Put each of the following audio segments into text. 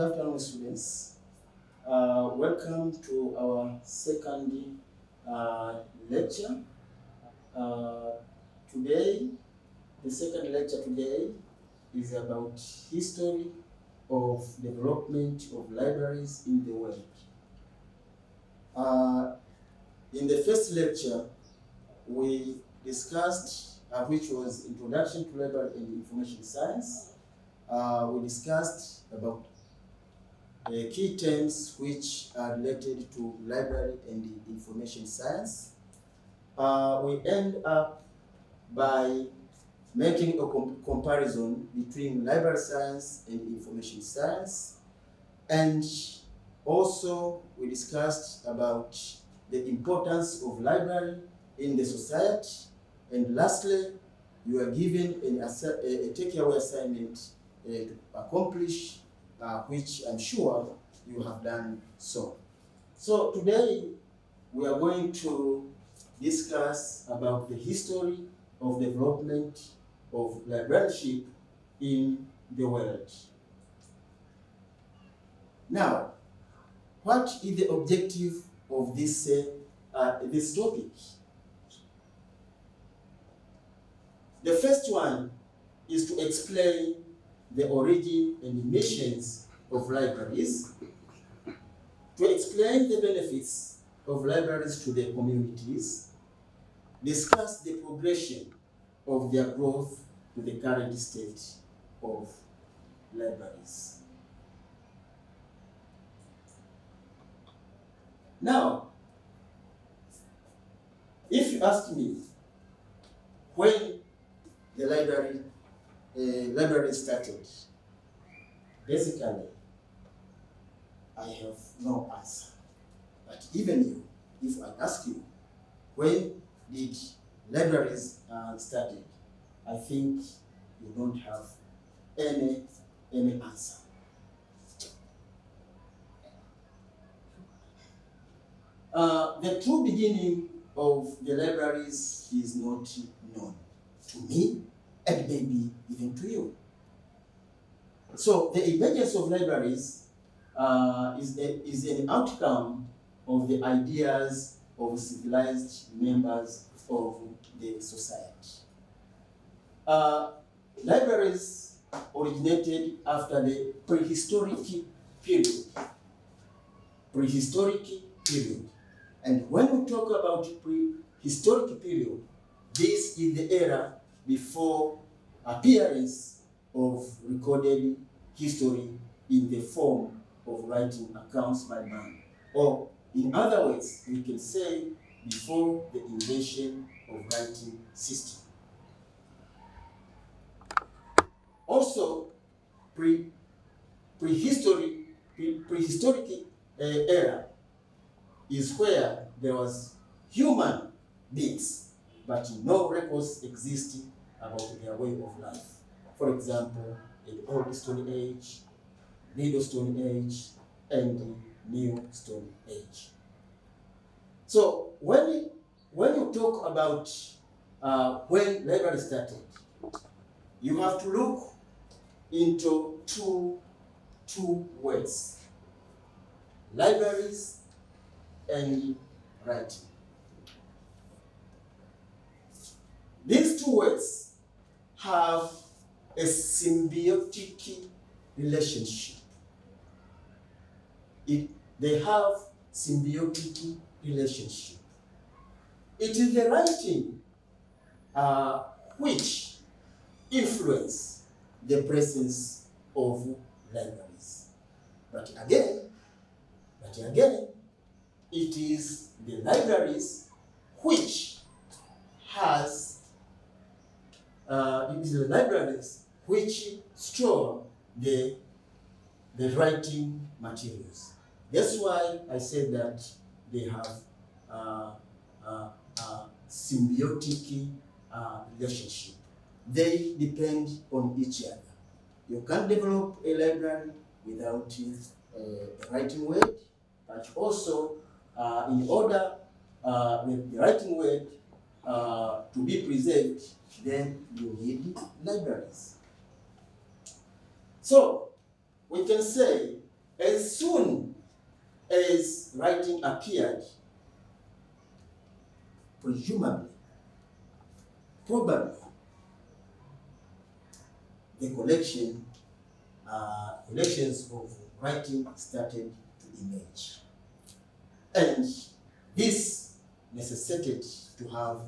afternoon, students. Welcome to our second lecture. Today, the second lecture today is about history of development of libraries in the world. In the first lecture, we discussed, which was Introduction to Library and Information Science. We discussed about key terms which are related to library and information science. We end up by making a comparison between library science and information science. And also we discussed about the importance of library in the society. And lastly, you are given a takeaway assignment to accomplish, which I'm sure you have done so. So today we are going to discuss about the history of development of librarianship in the world. Now, what is the objective of this topic? The first one is to explain the origin and missions of libraries, to explain the benefits of libraries to their communities, discuss the progression of their growth to the current state of libraries. Now, if you ask me when the library started, basically, I have no answer. But even you, if I ask you, when did libraries started, I think you don't have any answer. The true beginning of the libraries is not known to me and maybe even to you. So the emergence of libraries is an outcome of the ideas of civilized members of the society. Libraries originated after the prehistoric period. And when we talk about prehistoric period, this is the era before appearance of recorded history in the form of writing accounts by man. Or in other words, we can say before the invention of writing system. Also, prehistoric era is where there was human beings, but no records exist about their way of life. For example, the Old Stone Age, Middle Stone Age, and the New Stone Age. So when you talk about when library started, you have to look into two words: libraries and writing. These two words have a symbiotic relationship. They have symbiotic relationship. It is the writing which influence the presence of libraries. But again, it is the libraries which store the writing materials. That's why I said that they have a symbiotic relationship. They depend on each other. You can't develop a library without a writing word, but also in order the writing word to be preserved, then you need libraries. So we can say As soon as writing appeared, presumably, probably, the collections of writing started to emerge. And this necessitated to have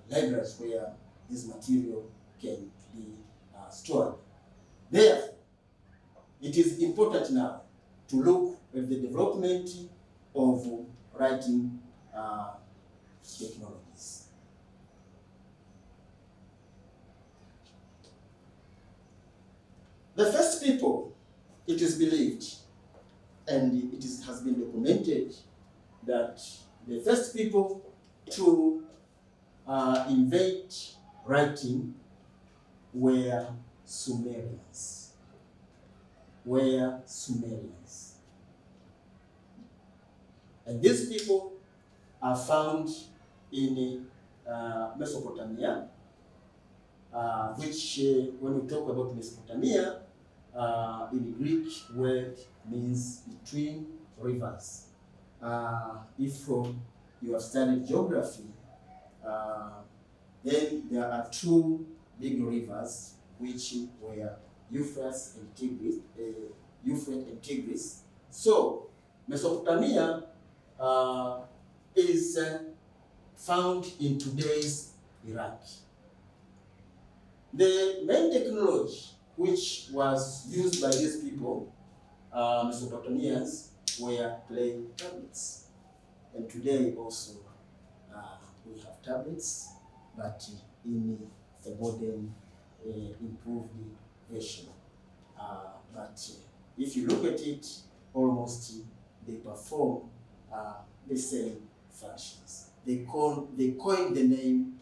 libraries where this material can be stored. Therefore, it is important now to look at the development of writing technologies. The first people, it is believed, and has been documented, that the first people to invent writing were Sumerians. And these people are found in Mesopotamia, which when we talk about Mesopotamia, in Greek word means between rivers. If you have studied geography, then there are two big rivers which were Euphrates and Tigris. So Mesopotamia is found in today's Iraq. The main technology which was used by these people, Mesopotamians, were clay tablets. And today also we have tablets, but in a modern, improved version. But if you look at it, almost they perform the same functions. They coined the name,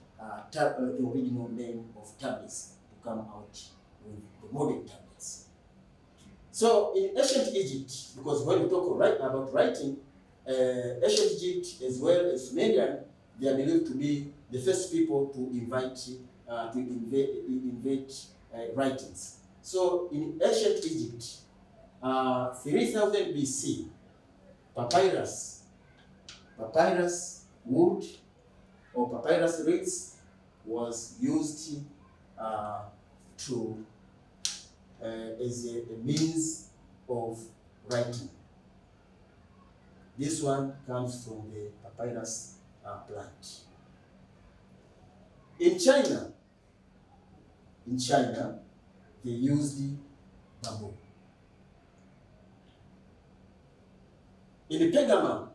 the original name of tablets to come out with the modern tablets. So in ancient Egypt, because when we talk about writing, ancient Egypt as well as Sumerian, they are believed to be the first people to invent writings. So in ancient Egypt, 3000 BC, papyrus wood or papyrus reeds was used as a means of writing. This one comes from the papyrus plant. In China, they used bamboo. In Pergamum,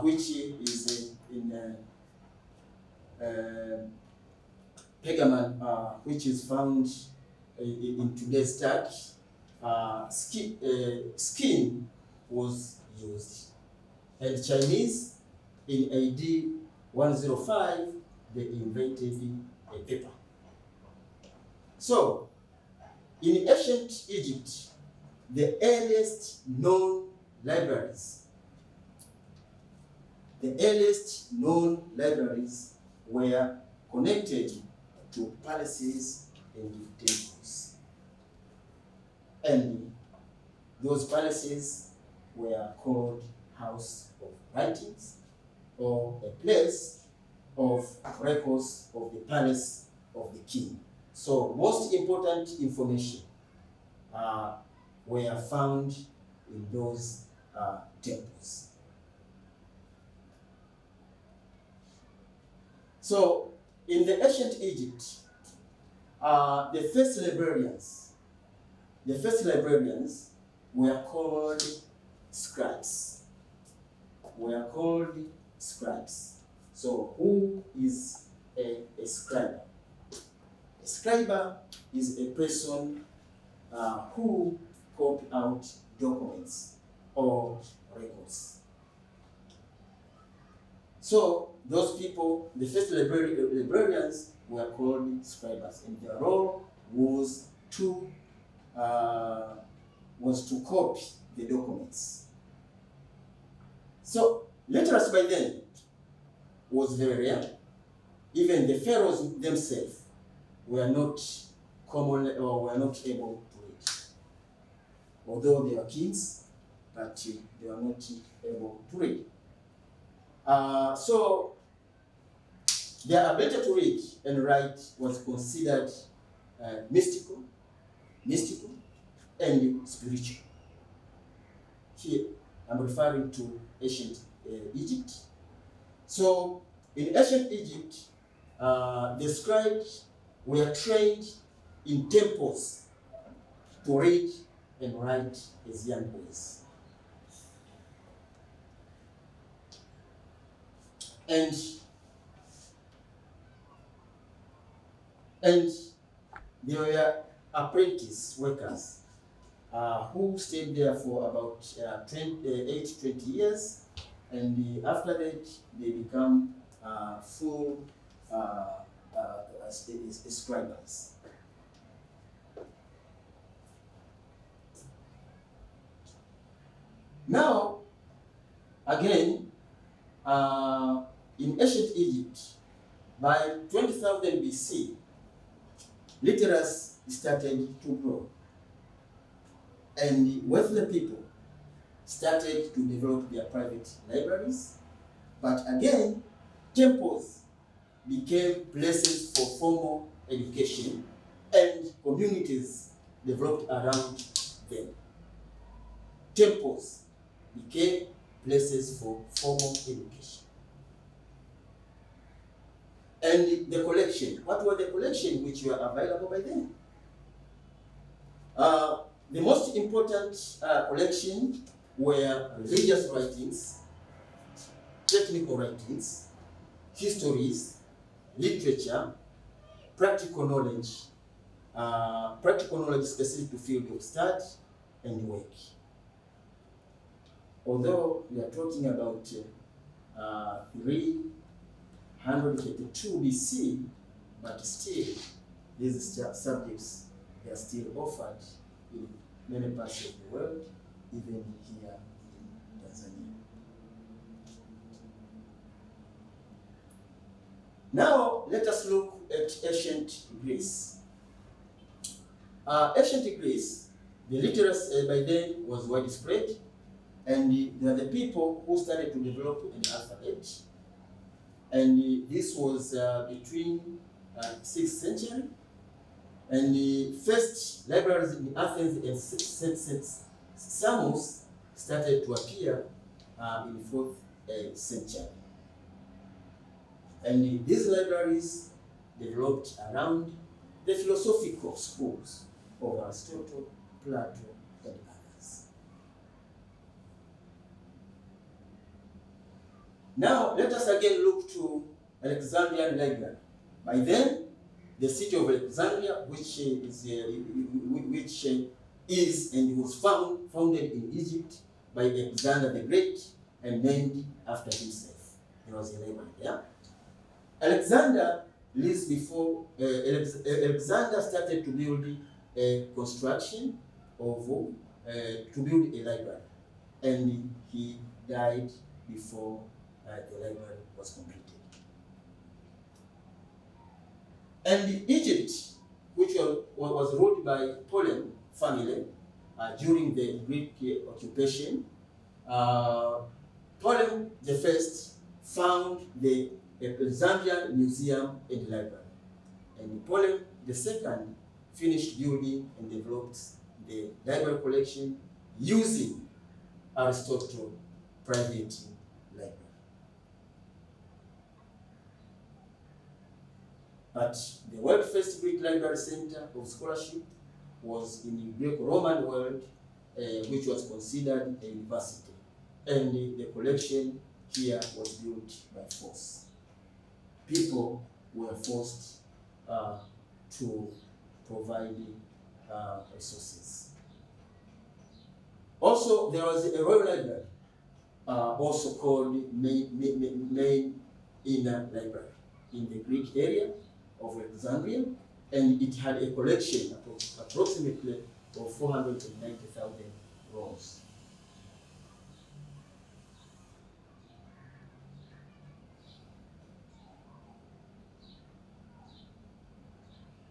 which is in Pergamum, which is found in today's Turkey, skin was used. And Chinese, in AD 105, they invented a paper. So, in ancient Egypt, the earliest known libraries were connected to palaces and temples. And those palaces were called House of Writings, or a place of records of the palace of the king. So most important information were found in those temples. So in the ancient Egypt, the first librarians were called scribes. So who is a scribe? A scribe is a person who copy out documents or records. So those people, the first librarians, were called scribes, and their role was to copy the documents. So literacy by then was very rare. Even the pharaohs themselves were not common or were not able to read. although they were kings, but they were not able to read. So their ability to read and write was considered mystical, and spiritual. Here, I'm referring to ancient Egypt. So, in ancient Egypt, the scribes were trained in temples to read and write as young boys. And they were apprentice workers who stayed there for about 20 years, and after that they become full scribes. Now, again, in ancient Egypt, by 20,000 BC, literacy started to grow, and wealthy people started to develop their private libraries. But again, temples became places for formal education, and communities developed around them. Temples became places for formal education. And the collection, what were the collection which were available by then? The most important collection were religious writings, technical writings, histories, literature, practical knowledge specific to field of study and work. Although we are talking about 332 BC, but still these subjects are still offered in many parts of the world, even here in Tanzania. Now let us look at ancient Greece. Ancient Greece, the literacy by then was widespread, and they are the people who started to develop an alphabet. And this was between 6th century, and the first libraries in Athens and St. Samos started to appear in the 4th century. And these libraries developed around the philosophical schools of Aristotle, Plato, and others. Now, let us again look to Alexandrian library. By then, the city of Alexandria, which is and was founded in Egypt by Alexander the Great and named after himself. There was a library there. Alexander lives before Alexander started to build a construction of to build a library, and he died before the library was completed. And Egypt, which was ruled by Ptolemy family during the Greek occupation, Ptolemy the First found the Alexandrian Museum and Library, and Ptolemy the Second finished building and developed the library collection using Aristotle private library. But the world first Greek library center of scholarship was in the Greco-Roman world, which was considered a university, and the collection here was built by force. People were forced to provide resources. Also, there was a royal library, also called main inner library, in the Greek area of Alexandria, and it had a collection of approximately 490,000 rolls.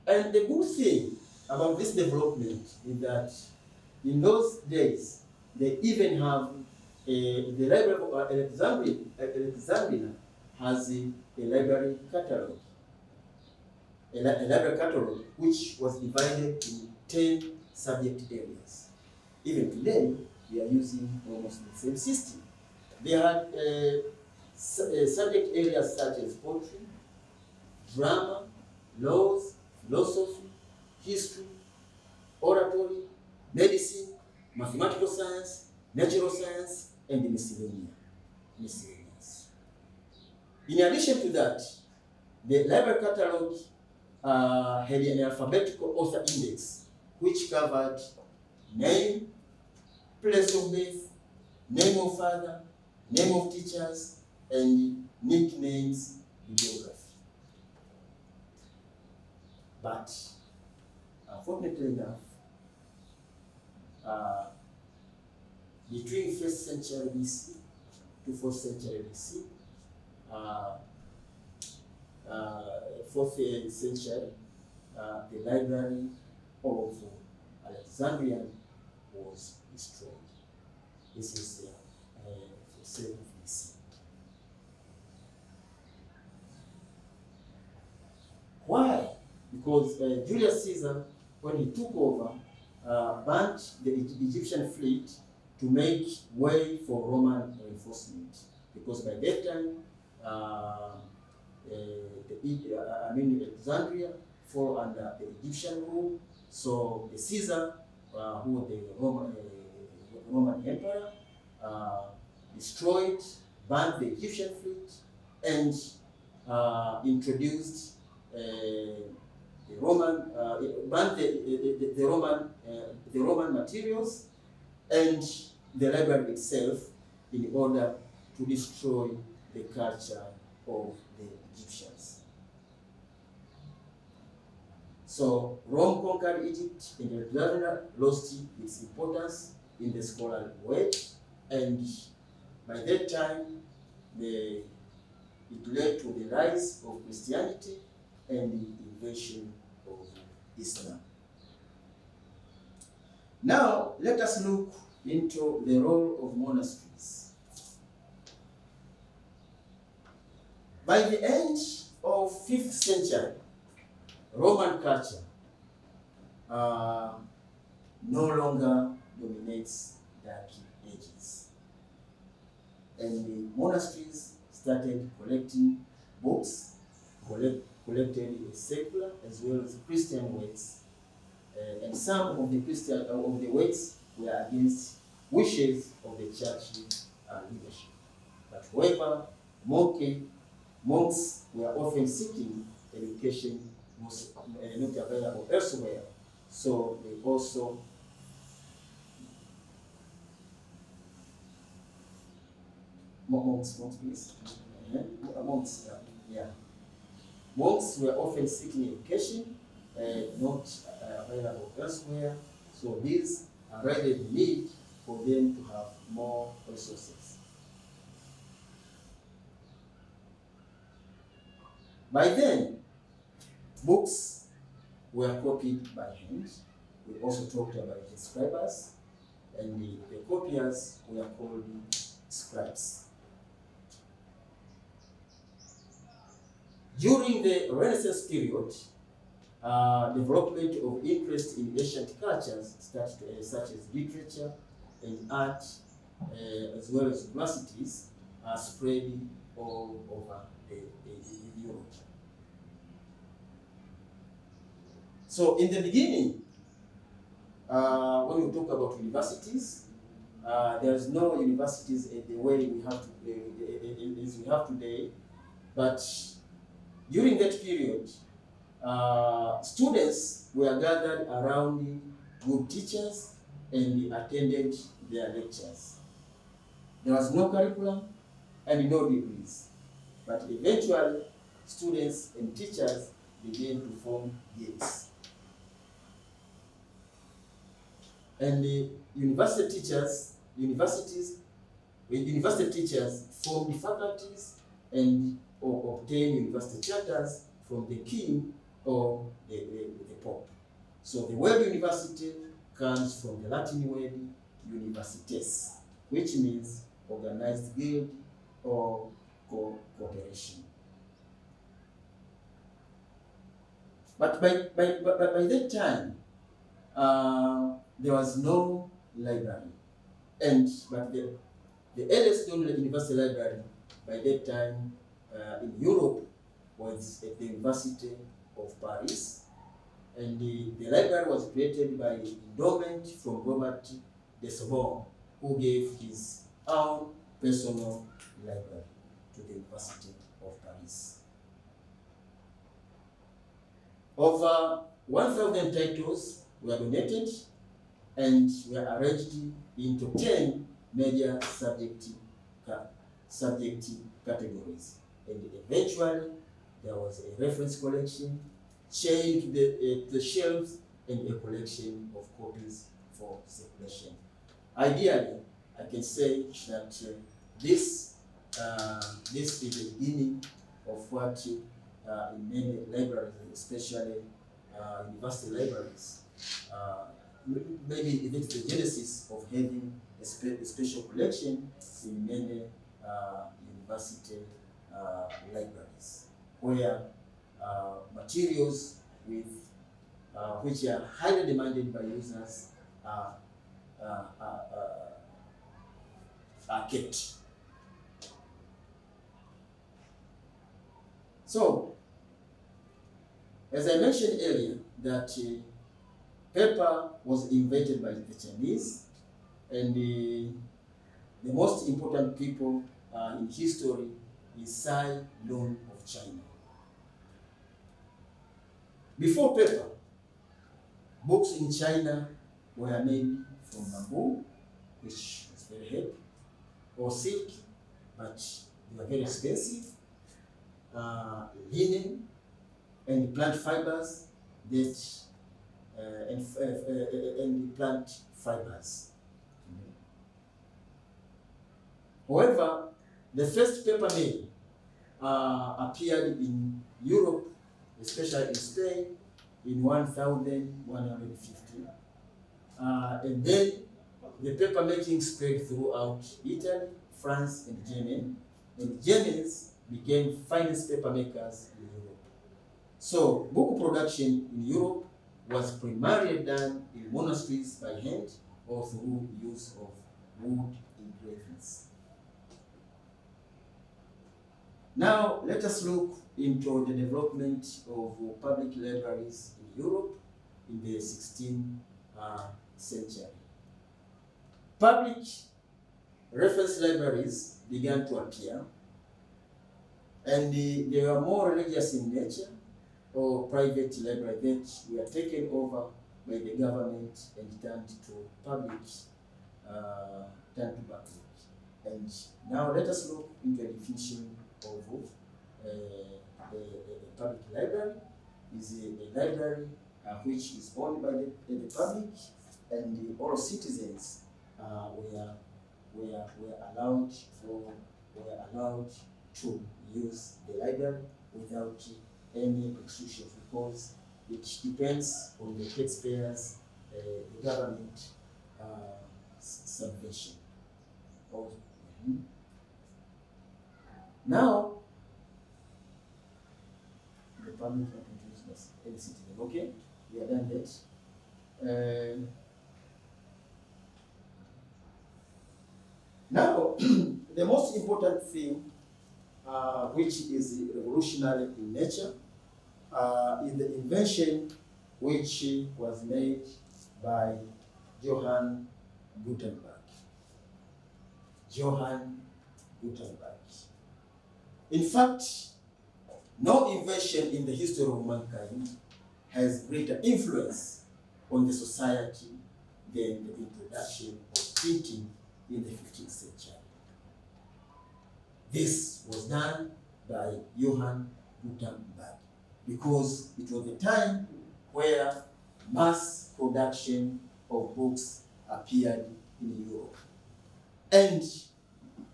And the good thing about this development is that in those days, they even have the Library of Alexandria has a library catalog. A library catalog which was divided in 10 subject areas. Even today, we are using almost the same system. They had subject areas such as poetry, drama, laws, philosophy, history, oratory, medicine, mathematical science, natural science, and miscellaneous. In addition to that, the library catalog had an alphabetical author index which covered name, place of birth, name of father, name of teachers, and nicknames, bibliography. But unfortunately enough, between 1st century BC to 4th century BC, 4th century, the library of Alexandria was destroyed. This is 7th BC. Why? Because Julius Caesar, when he took over, banned the Egyptian fleet to make way for Roman reinforcement. Because by that time, Alexandria fall under the Egyptian rule. So the Caesar, who was the Roman emperor, destroyed, banned the Egyptian fleet, and introduced the Roman, banned the Roman materials and the library itself in order to destroy the culture of the Egyptians. So Rome conquered Egypt, and Alexandria lost its importance in the scholarly world, and by that time, it led to the rise of Christianity and the invasion of Islam. Now, let us look into the role of monasteries. By the end of 5th century, Roman culture no longer dominates Dark Ages. And the monasteries started collecting books, collected secular as well as Christian works, and some of the works were against wishes of the church leadership. But however, monks were often seeking education was not available elsewhere, so they also monks, please. Monks were often seeking education, not available elsewhere, so these raised the need for them to have more resources. By then, books were copied by hand. We also talked about the scribers, and the copiers were called scribes. During the Renaissance period, development of interest in ancient cultures, such as literature and art, as well as universities, are spread all over Europe. So in the beginning, when we talk about universities, there's no universities the way we have as we have today, but during that period, students were gathered around good teachers and attended their lectures. There was no curriculum and no degrees, but eventually students and teachers began to form guilds. And the university teachers formed faculties and or obtained university charters from the king or the pope. So the word university comes from the Latin word universitas, which means organized guild or cooperation. But by that time, there was no library, but the earliest known university library by that time in Europe was at the University of Paris, and the library was created by endowment from Robert de Sorbonne, who gave his own personal library to the University of Paris. Over 1,000 titles were donated and were arranged into 10 major subject categories. And eventually, there was a reference collection, chained to the shelves, and a collection of copies for circulation. Ideally, I can say that this is the beginning of what in many libraries, especially university libraries, maybe it's the genesis of having a special collection in many university libraries, where materials which are highly demanded by users are kept. So, as I mentioned earlier, that paper was invented by the Chinese, and the most important people in history is Cai Lun of China. Before paper, books in China were made from bamboo, which is very heavy, or silk, but they were very expensive, linen, and plant fibers and plant fibers. However, the first paper mill appeared in Europe, especially in Spain, in 1150. And then the paper making spread throughout Italy, France, and Germany. And Germans became finest paper makers in Europe. So book production in Europe was primarily done in monasteries by hand or through use of wood engravings. Now let us look into the development of public libraries in Europe in the 16th century. Public reference libraries began to appear, and they were more religious in nature, or private libraries that were taken over by the government and turned to public. And now let us look into the definition of a public library. Is a library which is owned by the public, and all citizens were allowed to use the library without any restrictions, because it depends on the taxpayers, the government subvention. Now, the public introduces any citizen. Okay, we have done that. Now, the most important thing, which is revolutionary in nature, is the invention which was made by Johann Gutenberg. Johann Gutenberg. In fact, no invention in the history of mankind has greater influence on the society than the introduction of printing in the 15th century. This was done by Johann Gutenberg because it was the time where mass production of books appeared in Europe. And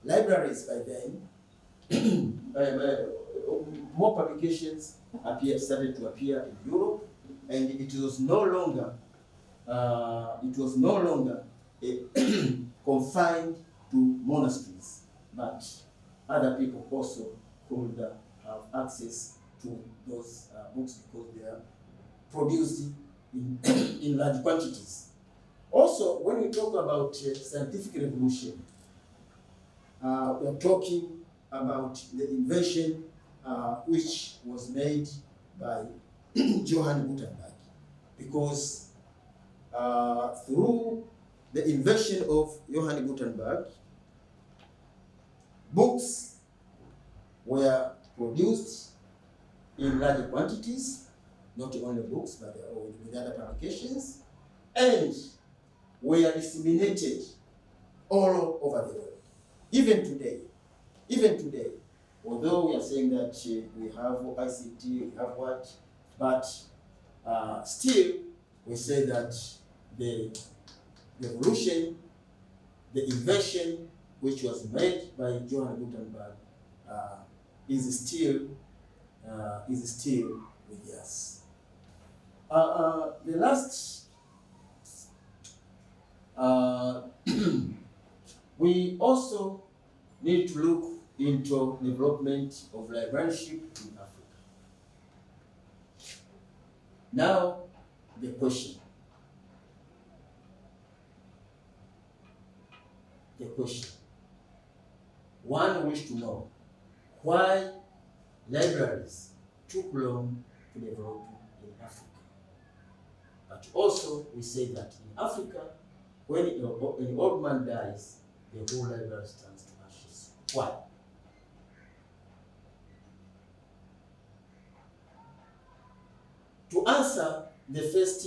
libraries by then, more publications started to appear in Europe, and it was no longer it was no longer confined to monasteries, but other people also could have access to those books because they are produced in large quantities. Also, when we talk about scientific revolution, we are talking about the invention which was made by Johann Gutenberg, because through the invention of Johann Gutenberg, books were produced in large quantities, not only books, but with other publications, and were disseminated all over the world. Even today, although we are saying that we have ICT, we have what, but still we say that the revolution, the invention which was made by Johann Gutenberg is still with us. The last, we also need to look into development of librarianship in Africa. Now, the question. One wish to know why libraries took long to develop in Africa. But also, we say that in Africa, when an old man dies, the whole library turns to ashes. Why? To answer the first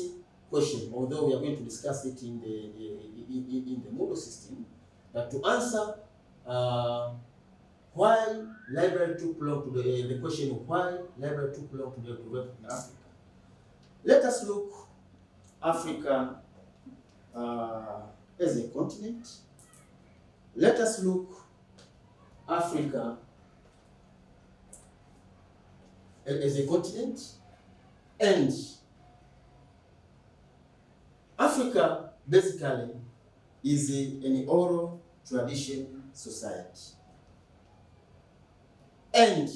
question, although we are going to discuss it in the Moodle system, but to answer why library took long to the question of why library took long to develop in Africa, let us look Africa as a continent. Let us look Africa as a continent, and Africa basically is an oral tradition society, and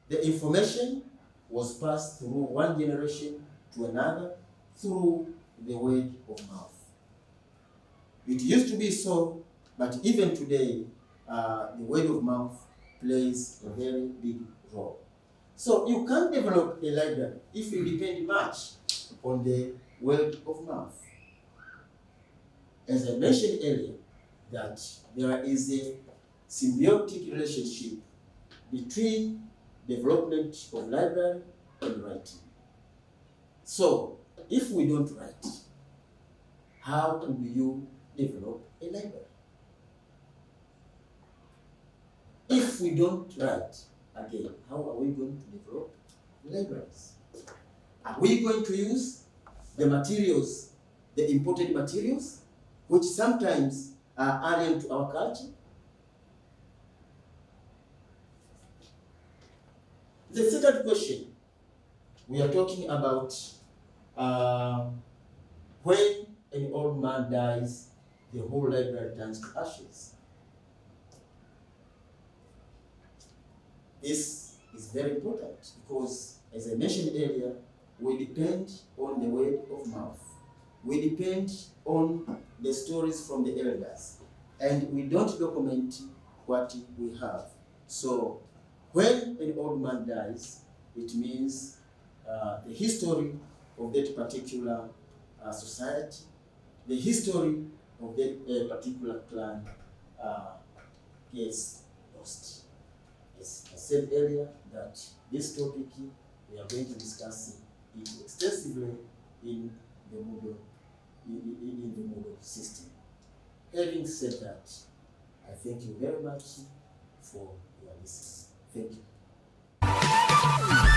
the information was passed through one generation to another through the word of mouth. It used to be so, but even today, the word of mouth plays a very big role. So you can't develop a library if you depend much on the word of mouth. As I mentioned earlier, that there is a symbiotic relationship between development of library and writing. So, if we don't write, how will you develop a library? If we don't write, again, how are we going to develop libraries? Are we going to use the materials, the imported materials, which sometimes are alien to our culture? The second question, we are talking about when an old man dies, the whole library turns to ashes. This is very important because, as I mentioned earlier, we depend on the word of mouth. We depend on the stories from the elders, and we don't document what we have. So, when an old man dies, it means the history of that particular society, the history of that particular clan gets lost. As I said earlier, that this topic we are going to discuss it extensively in the Moodle system. Having said that, I thank you very much for your listening. Thank you.